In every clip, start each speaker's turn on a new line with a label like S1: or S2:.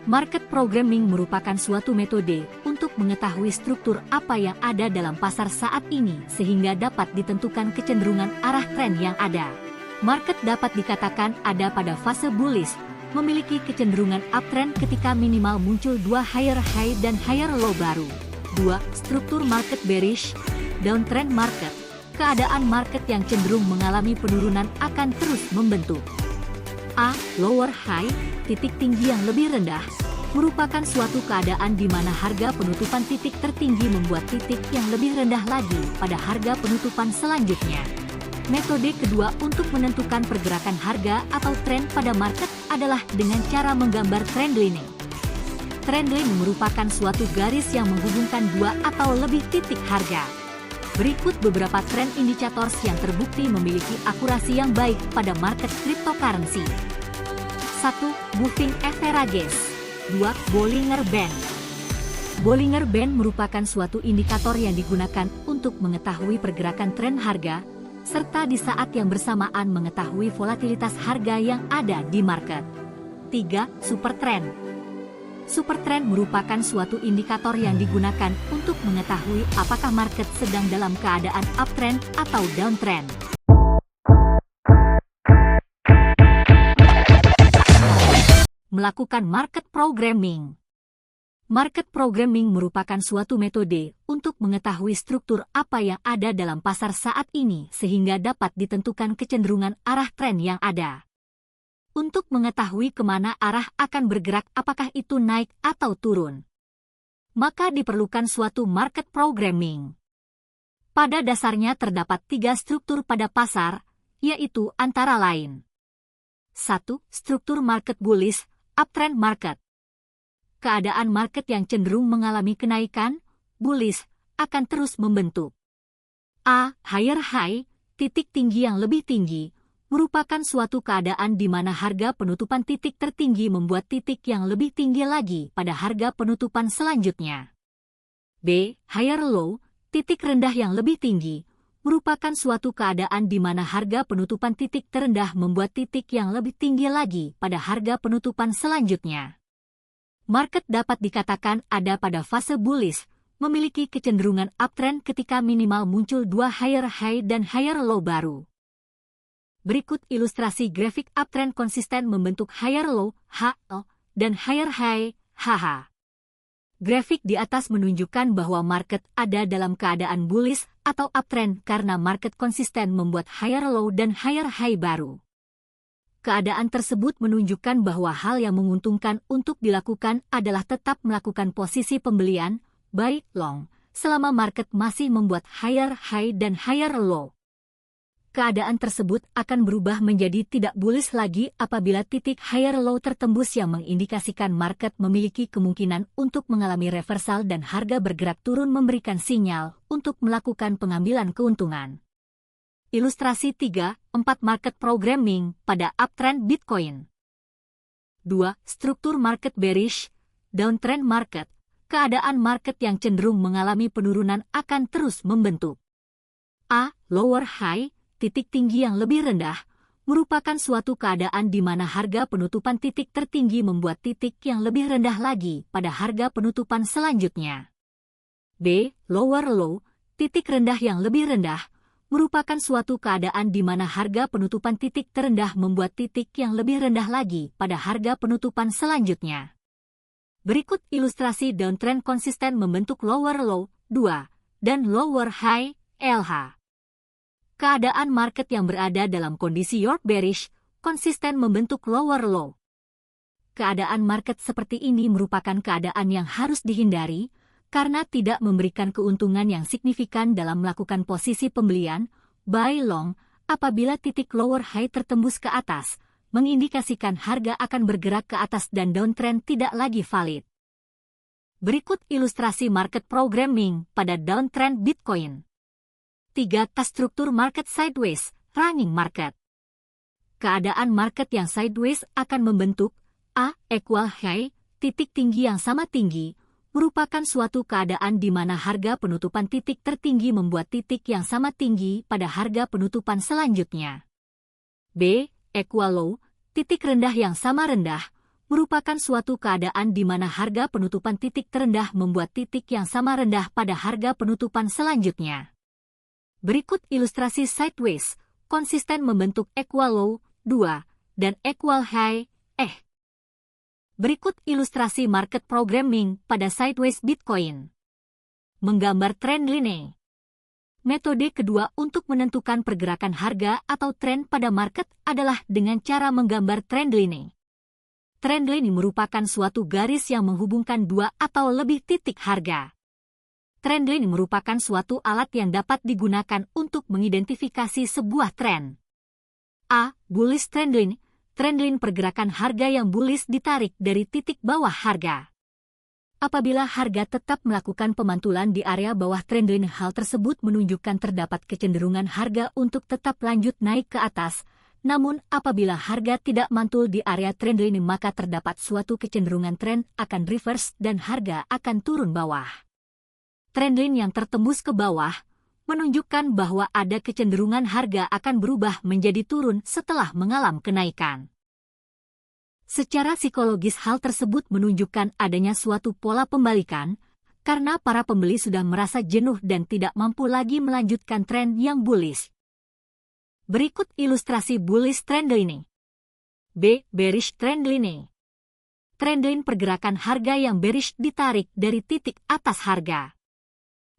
S1: Market programming merupakan suatu metode untuk mengetahui struktur apa yang ada dalam pasar saat ini sehingga dapat ditentukan kecenderungan arah tren yang ada. Market dapat dikatakan ada pada fase bullish, memiliki kecenderungan uptrend ketika minimal muncul dua higher high dan higher low baru. 2. Struktur market bearish, downtrend market. Keadaan market yang cenderung mengalami penurunan akan terus membentuk. A. Lower high, titik tinggi yang lebih rendah, merupakan suatu keadaan di mana harga penutupan titik tertinggi membuat titik yang lebih rendah lagi pada harga penutupan selanjutnya. Metode kedua untuk menentukan pergerakan harga atau tren pada market adalah dengan cara menggambar trend lining. Trend line merupakan suatu garis yang menghubungkan dua atau lebih titik harga. Berikut beberapa trend indicators yang terbukti memiliki akurasi yang baik pada market cryptocurrency. 1. Moving Averages. 2. Bollinger Band. Bollinger Band merupakan suatu indikator yang digunakan untuk mengetahui pergerakan tren harga, serta di saat yang bersamaan mengetahui volatilitas harga yang ada di market. 3. Supertrend. Supertrend merupakan suatu indikator yang digunakan untuk mengetahui apakah market sedang dalam keadaan uptrend atau downtrend. Melakukan market programming. Market programming merupakan suatu metode untuk mengetahui struktur apa yang ada dalam pasar saat ini sehingga dapat ditentukan kecenderungan arah tren yang ada. Untuk mengetahui kemana arah akan bergerak, apakah itu naik atau turun, maka diperlukan suatu market programming. Pada dasarnya terdapat 3 struktur pada pasar, yaitu antara lain. 1. Struktur market bullish, uptrend market. Keadaan market yang cenderung mengalami kenaikan, bullish, akan terus membentuk. A. Higher high, titik tinggi yang lebih tinggi, merupakan suatu keadaan di mana harga penutupan titik tertinggi membuat titik yang lebih tinggi lagi pada harga penutupan selanjutnya. B. Higher low, titik rendah yang lebih tinggi, merupakan suatu keadaan di mana harga penutupan titik terendah membuat titik yang lebih tinggi lagi pada harga penutupan selanjutnya. Market dapat dikatakan ada pada fase bullish, memiliki kecenderungan uptrend ketika minimal muncul dua higher high dan higher low baru. Berikut ilustrasi grafik uptrend konsisten membentuk higher low, HL, dan higher high, HH. Grafik di atas menunjukkan bahwa market ada dalam keadaan bullish atau uptrend karena market konsisten membuat higher low dan higher high baru. Keadaan tersebut menunjukkan bahwa hal yang menguntungkan untuk dilakukan adalah tetap melakukan posisi pembelian, buy long, selama market masih membuat higher high dan higher low. Keadaan tersebut akan berubah menjadi tidak bullish lagi apabila titik higher low tertembus yang mengindikasikan market memiliki kemungkinan untuk mengalami reversal dan harga bergerak turun memberikan sinyal untuk melakukan pengambilan keuntungan. Ilustrasi 3, 4 market programming pada uptrend Bitcoin. 2. Struktur market bearish, downtrend market. Keadaan market yang cenderung mengalami penurunan akan terus membentuk. A. Lower high, titik tinggi yang lebih rendah, merupakan suatu keadaan di mana harga penutupan titik tertinggi membuat titik yang lebih rendah lagi pada harga penutupan selanjutnya. B. Lower low, titik rendah yang lebih rendah, merupakan suatu keadaan di mana harga penutupan titik terendah membuat titik yang lebih rendah lagi pada harga penutupan selanjutnya. Berikut ilustrasi downtrend konsisten membentuk lower low, 2, dan lower high, LH. Keadaan market yang berada dalam kondisi York bearish, konsisten membentuk lower low. Keadaan market seperti ini merupakan keadaan yang harus dihindari, karena tidak memberikan keuntungan yang signifikan dalam melakukan posisi pembelian, buy long, apabila titik lower high tertembus ke atas, mengindikasikan harga akan bergerak ke atas dan downtrend tidak lagi valid. Berikut ilustrasi market programming pada downtrend Bitcoin. 3. Struktur market sideways, running market. Keadaan market yang sideways akan membentuk A. Equal high, titik tinggi yang sama tinggi, merupakan suatu keadaan di mana harga penutupan titik tertinggi membuat titik yang sama tinggi pada harga penutupan selanjutnya. B. Equal low, titik rendah yang sama rendah, merupakan suatu keadaan di mana harga penutupan titik terendah membuat titik yang sama rendah pada harga penutupan selanjutnya. Berikut ilustrasi sideways, konsisten membentuk equal low, 2, dan equal high, Berikut ilustrasi market programming pada sideways Bitcoin. Menggambar trend line. Metode kedua untuk menentukan pergerakan harga atau tren pada market adalah dengan cara menggambar trend line. Trend line merupakan suatu garis yang menghubungkan dua atau lebih titik harga. Trend line merupakan suatu alat yang dapat digunakan untuk mengidentifikasi sebuah tren. A. Bullish trend line. Trend line pergerakan harga yang bullish ditarik dari titik bawah harga. Apabila harga tetap melakukan pemantulan di area bawah trend line, hal tersebut menunjukkan terdapat kecenderungan harga untuk tetap lanjut naik ke atas. Namun, apabila harga tidak mantul di area trend line, maka terdapat suatu kecenderungan tren akan reverse dan harga akan turun bawah. Trend line yang tertembus ke bawah menunjukkan bahwa ada kecenderungan harga akan berubah menjadi turun setelah mengalami kenaikan. Secara psikologis, hal tersebut menunjukkan adanya suatu pola pembalikan, karena para pembeli sudah merasa jenuh dan tidak mampu lagi melanjutkan tren yang bullish. Berikut ilustrasi bullish trend line. B. Bearish trend line. Trend line pergerakan harga yang bearish ditarik dari titik atas harga.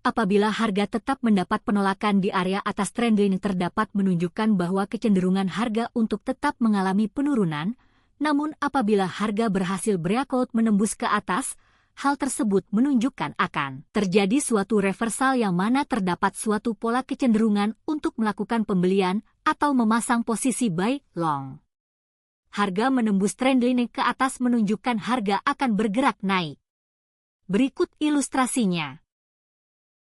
S1: Apabila harga tetap mendapat penolakan di area atas trend line, terdapat menunjukkan bahwa kecenderungan harga untuk tetap mengalami penurunan, namun apabila harga berhasil breakout menembus ke atas, hal tersebut menunjukkan akan terjadi suatu reversal yang mana terdapat suatu pola kecenderungan untuk melakukan pembelian atau memasang posisi buy long. Harga menembus trend line ke atas menunjukkan harga akan bergerak naik. Berikut ilustrasinya.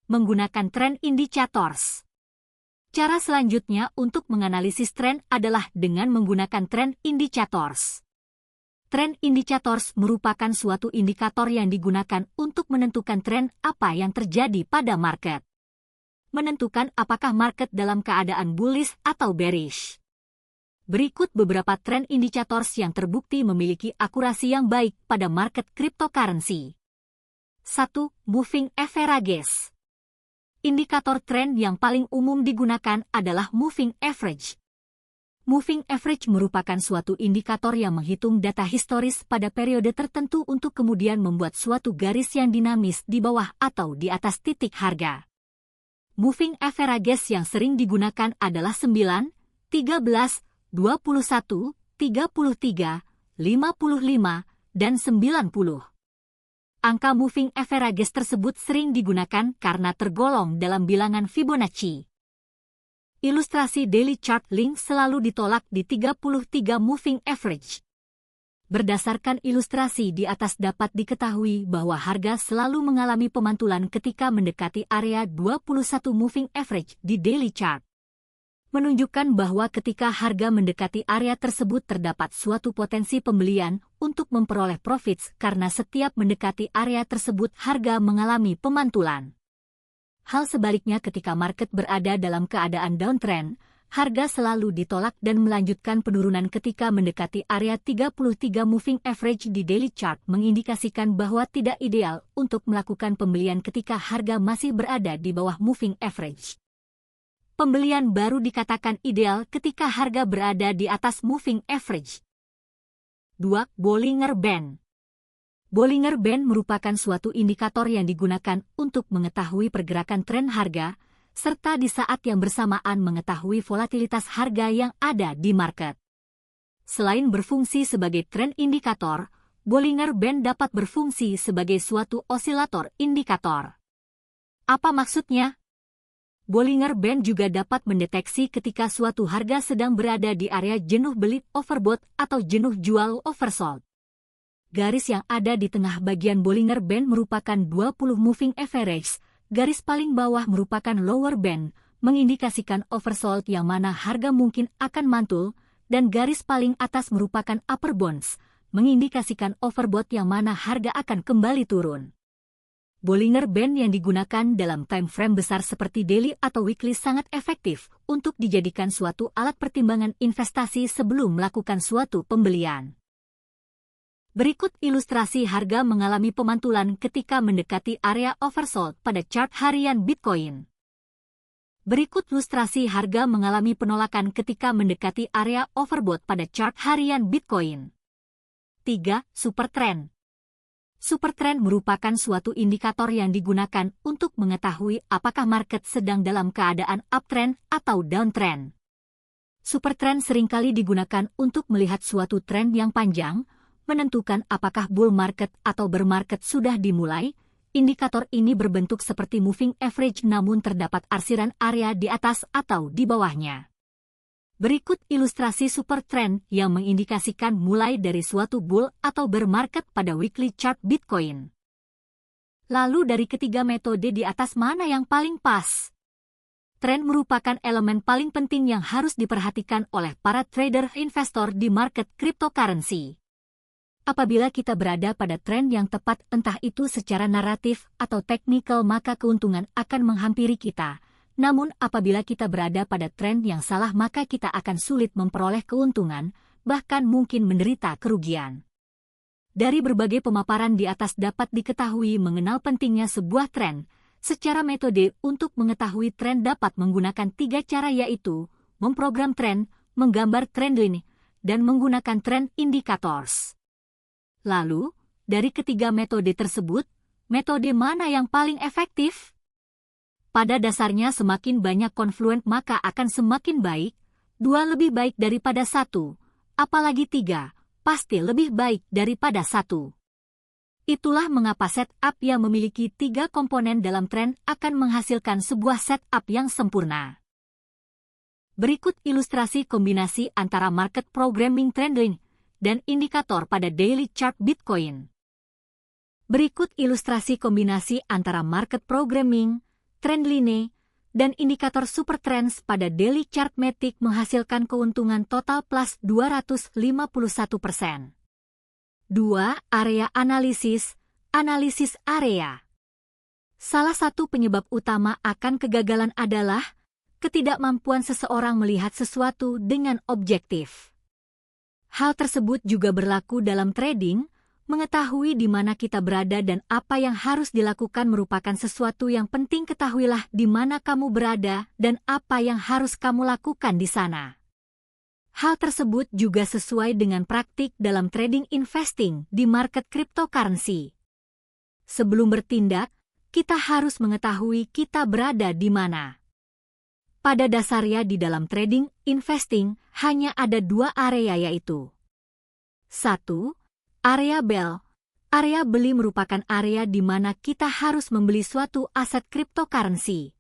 S1: Menggunakan trend indicators. Cara selanjutnya untuk menganalisis tren adalah dengan menggunakan trend indicators. Trend indicators merupakan suatu indikator yang digunakan untuk menentukan tren apa yang terjadi pada market. Menentukan apakah market dalam keadaan bullish atau bearish. Berikut beberapa trend indicators yang terbukti memiliki akurasi yang baik pada market cryptocurrency. 1. Moving averages. Indikator tren yang paling umum digunakan adalah moving average. Moving average merupakan suatu indikator yang menghitung data historis pada periode tertentu untuk kemudian membuat suatu garis yang dinamis di bawah atau di atas titik harga. Moving averages yang sering digunakan adalah 9, 13, 21, 33, 55, dan 90. Angka moving averages tersebut sering digunakan karena tergolong dalam bilangan Fibonacci. Ilustrasi daily chart link selalu ditolak di 33 moving average. Berdasarkan ilustrasi di atas dapat diketahui bahwa harga selalu mengalami pemantulan ketika mendekati area 21 moving average di daily chart. Menunjukkan bahwa ketika harga mendekati area tersebut terdapat suatu potensi pembelian untuk memperoleh profits karena setiap mendekati area tersebut harga mengalami pemantulan. Hal sebaliknya ketika market berada dalam keadaan downtrend, harga selalu ditolak dan melanjutkan penurunan ketika mendekati area 33 moving average di daily chart mengindikasikan bahwa tidak ideal untuk melakukan pembelian ketika harga masih berada di bawah moving average. Pembelian baru dikatakan ideal ketika harga berada di atas moving average. 2. Bollinger Band. Bollinger Band merupakan suatu indikator yang digunakan untuk mengetahui pergerakan tren harga, serta di saat yang bersamaan mengetahui volatilitas harga yang ada di market. Selain berfungsi sebagai tren indikator, Bollinger Band dapat berfungsi sebagai suatu osilator indikator. Apa maksudnya? Bollinger Band juga dapat mendeteksi ketika suatu harga sedang berada di area jenuh beli overbought atau jenuh jual oversold. Garis yang ada di tengah bagian Bollinger Band merupakan 20 moving average, garis paling bawah merupakan lower band, mengindikasikan oversold yang mana harga mungkin akan mantul, dan garis paling atas merupakan upper bounds, mengindikasikan overbought yang mana harga akan kembali turun. Bollinger Band yang digunakan dalam time frame besar seperti daily atau weekly sangat efektif untuk dijadikan suatu alat pertimbangan investasi sebelum melakukan suatu pembelian. Berikut ilustrasi harga mengalami pemantulan ketika mendekati area oversold pada chart harian Bitcoin. Berikut ilustrasi harga mengalami penolakan ketika mendekati area overbought pada chart harian Bitcoin. 3. Super Trend. Super Trend merupakan suatu indikator yang digunakan untuk mengetahui apakah market sedang dalam keadaan uptrend atau downtrend. Super Trend seringkali digunakan untuk melihat suatu tren yang panjang, menentukan apakah bull market atau bear market sudah dimulai. Indikator ini berbentuk seperti moving average namun terdapat arsiran area di atas atau di bawahnya. Berikut ilustrasi super trend yang mengindikasikan mulai dari suatu bull atau bear market pada weekly chart Bitcoin. Lalu dari ketiga metode di atas mana yang paling pas? Tren merupakan elemen paling penting yang harus diperhatikan oleh para trader investor di market cryptocurrency. Apabila kita berada pada tren yang tepat entah itu secara naratif atau teknikal maka keuntungan akan menghampiri kita. Namun apabila kita berada pada tren yang salah maka kita akan sulit memperoleh keuntungan, bahkan mungkin menderita kerugian. Dari berbagai pemaparan di atas dapat diketahui mengenal pentingnya sebuah tren. Secara metode untuk mengetahui tren dapat menggunakan 3 cara yaitu memprogram tren, menggambar trend line, dan menggunakan trend indicators. Lalu, dari ketiga metode tersebut, metode mana yang paling efektif? Pada dasarnya semakin banyak konfluen maka akan semakin baik, 2 lebih baik daripada 1, apalagi 3, pasti lebih baik daripada 1. Itulah mengapa setup yang memiliki 3 komponen dalam tren akan menghasilkan sebuah setup yang sempurna. Berikut ilustrasi kombinasi antara market programming trendline dan indikator pada daily chart Bitcoin. Berikut ilustrasi kombinasi antara market programming, trendline, dan indikator super trends pada daily chart Matic menghasilkan keuntungan total plus 251%. 2. Area analisis, analisis area. Salah satu penyebab utama akan kegagalan adalah ketidakmampuan seseorang melihat sesuatu dengan objektif. Hal tersebut juga berlaku dalam trading, mengetahui di mana kita berada dan apa yang harus dilakukan merupakan sesuatu yang penting. Ketahuilah di mana kamu berada dan apa yang harus kamu lakukan di sana. Hal tersebut juga sesuai dengan praktik dalam trading investing di market cryptocurrency. Sebelum bertindak, kita harus mengetahui kita berada di mana. Pada dasarnya di dalam trading investing hanya ada 2 area yaitu 1. Area bell. Area beli merupakan area di mana kita harus membeli suatu aset cryptocurrency.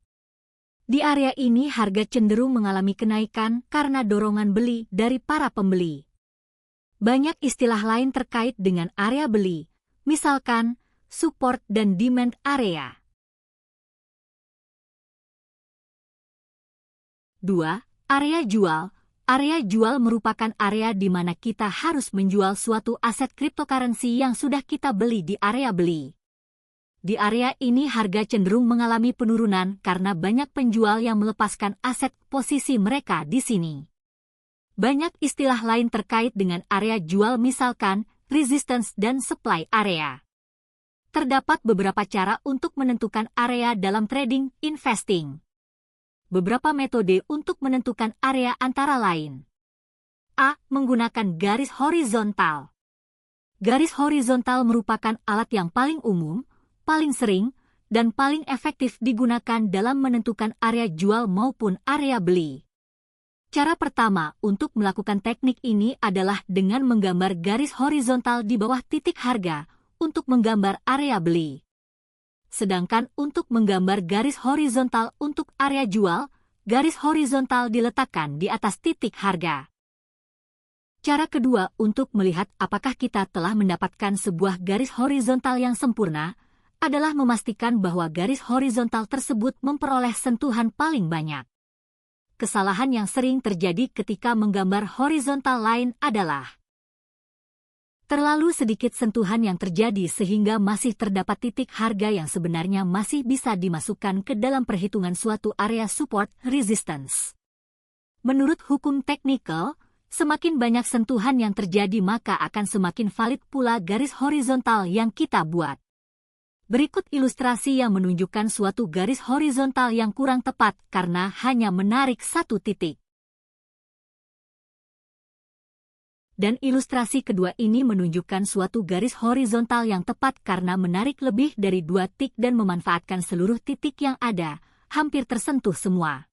S1: Di area ini harga cenderung mengalami kenaikan karena dorongan beli dari para pembeli. Banyak istilah lain terkait dengan area beli, misalkan support dan demand area. 2. Area jual. Area jual merupakan area di mana kita harus menjual suatu aset cryptocurrency yang sudah kita beli di area beli. Di area ini harga cenderung mengalami penurunan karena banyak penjual yang melepaskan aset posisi mereka di sini. Banyak istilah lain terkait dengan area jual misalkan resistance dan supply area. Terdapat beberapa cara untuk menentukan area dalam trading investing. Beberapa metode untuk menentukan area antara lain. A. Menggunakan garis horizontal. Garis horizontal merupakan alat yang paling umum, paling sering, dan paling efektif digunakan dalam menentukan area jual maupun area beli. Cara pertama untuk melakukan teknik ini adalah dengan menggambar garis horizontal di bawah titik harga untuk menggambar area beli. Sedangkan untuk menggambar garis horizontal untuk area jual, garis horizontal diletakkan di atas titik harga. Cara kedua untuk melihat apakah kita telah mendapatkan sebuah garis horizontal yang sempurna, adalah memastikan bahwa garis horizontal tersebut memperoleh sentuhan paling banyak. Kesalahan yang sering terjadi ketika menggambar horizontal line adalah terlalu sedikit sentuhan yang terjadi sehingga masih terdapat titik harga yang sebenarnya masih bisa dimasukkan ke dalam perhitungan suatu area support resistance. Menurut hukum teknikal, Semakin banyak sentuhan yang terjadi maka akan semakin valid pula garis horizontal yang kita buat. Berikut ilustrasi yang menunjukkan suatu garis horizontal yang kurang tepat karena hanya menarik satu titik. Dan ilustrasi kedua ini menunjukkan suatu garis horizontal yang tepat karena menarik lebih dari 2 titik dan memanfaatkan seluruh titik yang ada, hampir tersentuh semua.